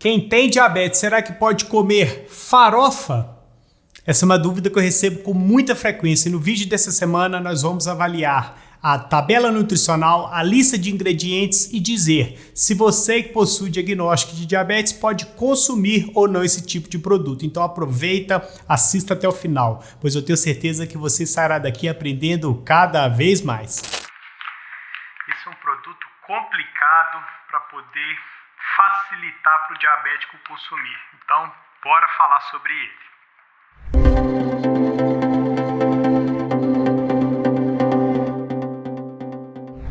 Quem tem diabetes, será que pode comer farofa? Essa é uma dúvida que eu recebo com muita frequência. E no vídeo dessa semana nós vamos avaliar a tabela nutricional, a lista de ingredientes e dizer se você que possui diagnóstico de diabetes pode consumir ou não esse tipo de produto. Então aproveita, assista até o final, pois eu tenho certeza que você sairá daqui aprendendo cada vez mais. Esse é um produto complicado para poder facilitar para o diabético consumir. Então, bora falar sobre ele.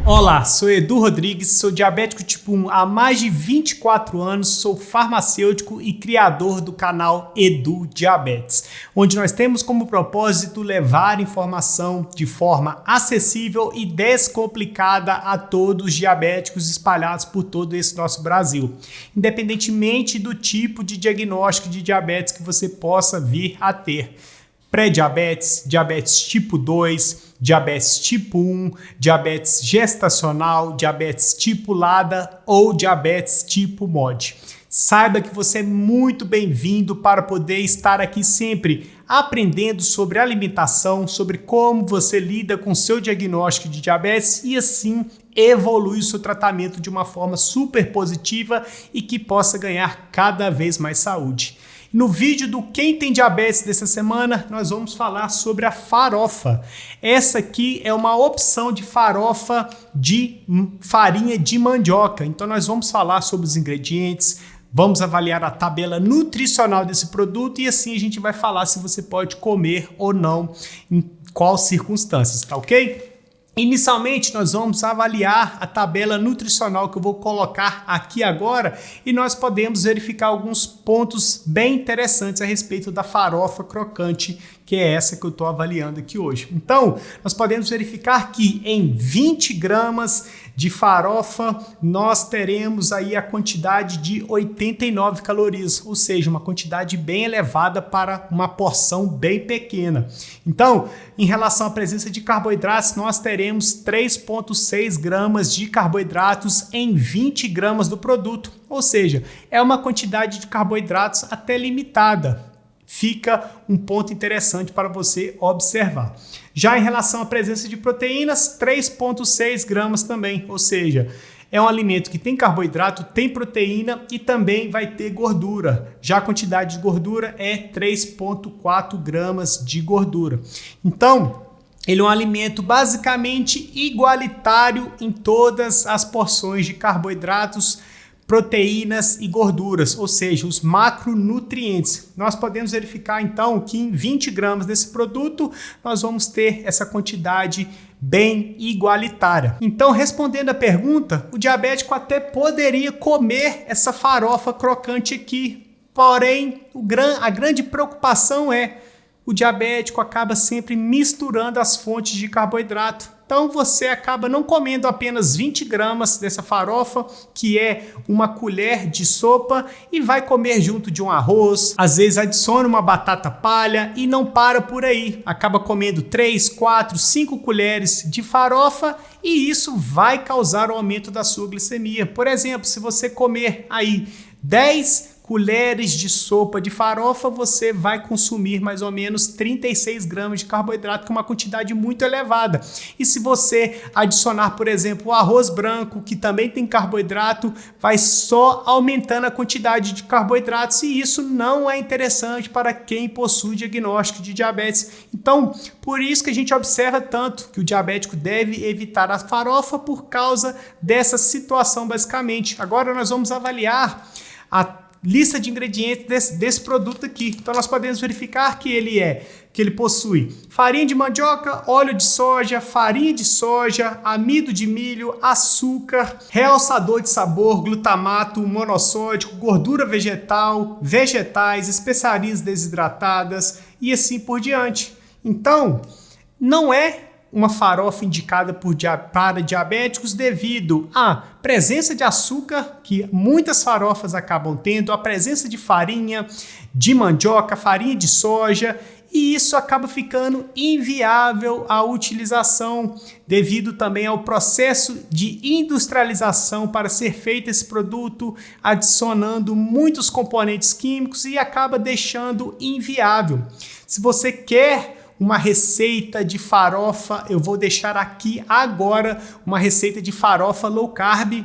Olá, sou Edu Rodrigues, sou diabético tipo 1 há mais de 24 anos, sou farmacêutico e criador do canal Edu Diabetes, onde nós temos como propósito levar informação de forma acessível e descomplicada a todos os diabéticos espalhados por todo esse nosso Brasil, independentemente do tipo de diagnóstico de diabetes que você possa vir a ter. Pré-diabetes, diabetes tipo 2, diabetes tipo 1, diabetes gestacional, diabetes tipo LADA ou diabetes tipo MOD. Saiba que você é muito bem-vindo para poder estar aqui sempre aprendendo sobre alimentação, sobre como você lida com seu diagnóstico de diabetes e assim evoluir o seu tratamento de uma forma super positiva e que possa ganhar cada vez mais saúde. No vídeo do Quem Tem Diabetes dessa semana, nós vamos falar sobre a farofa. Essa aqui é uma opção de farofa de farinha de mandioca. Então nós vamos falar sobre os ingredientes, vamos avaliar a tabela nutricional desse produto e assim a gente vai falar se você pode comer ou não, em quais circunstâncias, tá ok? Inicialmente, nós vamos avaliar a tabela nutricional que eu vou colocar aqui agora e nós podemos verificar alguns pontos bem interessantes a respeito da farofa crocante, que é essa que eu estou avaliando aqui hoje. Então, nós podemos verificar que em 20 gramas de farofa, nós teremos aí a quantidade de 89 calorias, ou seja, uma quantidade bem elevada para uma porção bem pequena. Então, em relação à presença de carboidratos, nós teremos 3,6 gramas de carboidratos em 20 gramas do produto, ou seja, é uma quantidade de carboidratos até limitada. Fica um ponto interessante para você observar. Já em relação à presença de proteínas, 3,6 gramas também, ou seja, é um alimento que tem carboidrato, tem proteína e também vai ter gordura. Já a quantidade de gordura é 3,4 gramas de gordura. Então, ele é um alimento basicamente igualitário em todas as porções de carboidratos, proteínas e gorduras, ou seja, os macronutrientes. Nós podemos verificar então que em 20 gramas desse produto nós vamos ter essa quantidade bem igualitária. Então, respondendo a pergunta, o diabético até poderia comer essa farofa crocante aqui, porém a grande preocupação é o diabético acaba sempre misturando as fontes de carboidrato. Então você acaba não comendo apenas 20 gramas dessa farofa, que é uma colher de sopa, e vai comer junto de um arroz, às vezes adiciona uma batata palha e não para por aí. Acaba comendo 3, 4, 5 colheres de farofa e isso vai causar o aumento da sua glicemia. Por exemplo, se você comer aí 10 colheres de sopa de farofa, você vai consumir mais ou menos 36 gramas de carboidrato, que é uma quantidade muito elevada. E se você adicionar, por exemplo, o arroz branco, que também tem carboidrato, vai só aumentando a quantidade de carboidratos e isso não é interessante para quem possui diagnóstico de diabetes. Então, por isso que a gente observa tanto que o diabético deve evitar a farofa por causa dessa situação, basicamente. Agora nós vamos avaliar a lista de ingredientes desse produto aqui. Então nós podemos verificar que ele possui farinha de mandioca, óleo de soja, farinha de soja, amido de milho, açúcar, realçador de sabor, glutamato monossódico, gordura vegetal, vegetais, especiarias desidratadas e assim por diante. Então, não é uma farofa indicada para diabéticos devido à presença de açúcar, que muitas farofas acabam tendo, a presença de farinha de mandioca, farinha de soja, e isso acaba ficando inviável a utilização devido também ao processo de industrialização para ser feito esse produto, adicionando muitos componentes químicos e acaba deixando inviável. Se você quer uma receita de farofa, eu vou deixar aqui agora uma receita de farofa low carb,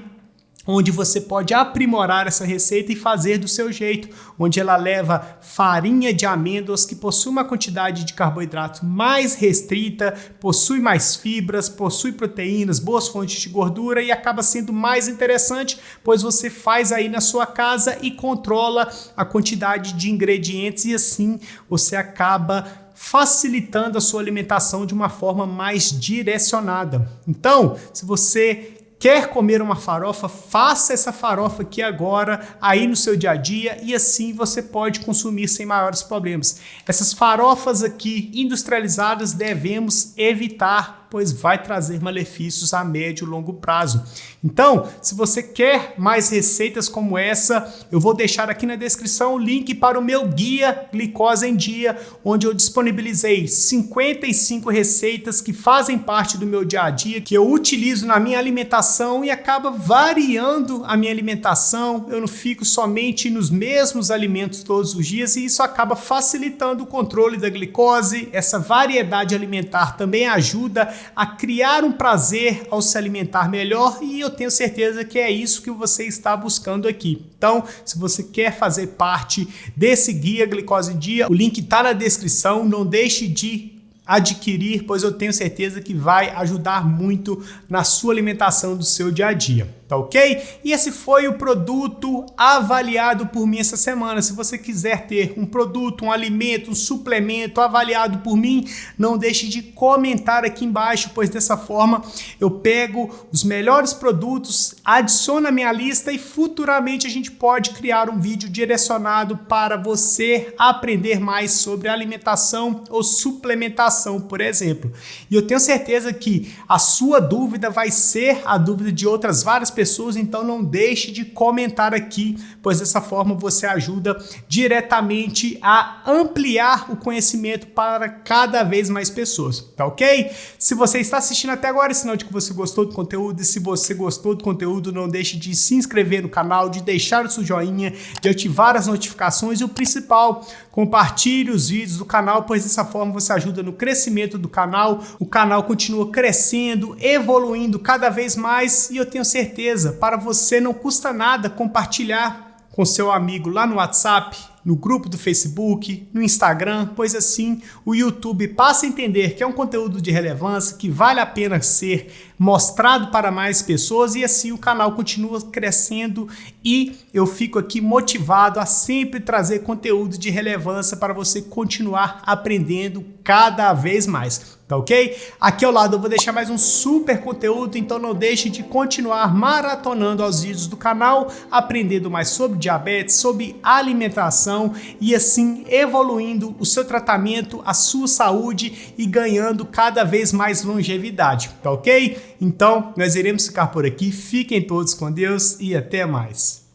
onde você pode aprimorar essa receita e fazer do seu jeito, onde ela leva farinha de amêndoas, que possui uma quantidade de carboidrato mais restrita, possui mais fibras, possui proteínas, boas fontes de gordura e acaba sendo mais interessante, pois você faz aí na sua casa e controla a quantidade de ingredientes e assim você acaba facilitando a sua alimentação de uma forma mais direcionada. Então, se você quer comer uma farofa, faça essa farofa aqui agora, aí no seu dia a dia, e assim você pode consumir sem maiores problemas. Essas farofas aqui industrializadas devemos evitar, pois vai trazer malefícios a médio e longo prazo. Então, se você quer mais receitas como essa, eu vou deixar aqui na descrição o link para o meu guia Glicose em Dia, onde eu disponibilizei 55 receitas que fazem parte do meu dia a dia, que eu utilizo na minha alimentação e acaba variando a minha alimentação. Eu não fico somente nos mesmos alimentos todos os dias e isso acaba facilitando o controle da glicose. Essa variedade alimentar também ajuda a criar um prazer ao se alimentar melhor e eu tenho certeza que é isso que você está buscando aqui. Então, se você quer fazer parte desse guia Glicose em Dia, o link está na descrição, não deixe de adquirir, pois eu tenho certeza que vai ajudar muito na sua alimentação do seu dia a dia, tá ok? E esse foi o produto avaliado por mim essa semana. Se você quiser ter um produto, um alimento, um suplemento avaliado por mim, não deixe de comentar aqui embaixo, pois dessa forma eu pego os melhores produtos, adiciono à minha lista e futuramente a gente pode criar um vídeo direcionado para você aprender mais sobre alimentação ou suplementação, por exemplo. E eu tenho certeza que a sua dúvida vai ser a dúvida de outras várias pessoas, então não deixe de comentar aqui, pois dessa forma você ajuda diretamente a ampliar o conhecimento para cada vez mais pessoas, tá ok? Se você está assistindo até agora, é sinal de que você gostou do conteúdo, e se você gostou do conteúdo, não deixe de se inscrever no canal, de deixar o seu joinha, de ativar as notificações e o principal, compartilhe os vídeos do canal, pois dessa forma você ajuda no crescimento do canal, o canal continua crescendo, evoluindo cada vez mais e eu tenho certeza, para você não custa nada compartilhar com seu amigo lá no WhatsApp, no grupo do Facebook, no Instagram, pois assim o YouTube passa a entender que é um conteúdo de relevância, que vale a pena ser mostrado para mais pessoas e assim o canal continua crescendo e eu fico aqui motivado a sempre trazer conteúdo de relevância para você continuar aprendendo cada vez mais. Tá ok? Aqui ao lado eu vou deixar mais um super conteúdo, então não deixe de continuar maratonando aos vídeos do canal, aprendendo mais sobre diabetes, sobre alimentação e assim evoluindo o seu tratamento, a sua saúde e ganhando cada vez mais longevidade, tá ok? Então nós iremos ficar por aqui, fiquem todos com Deus e até mais.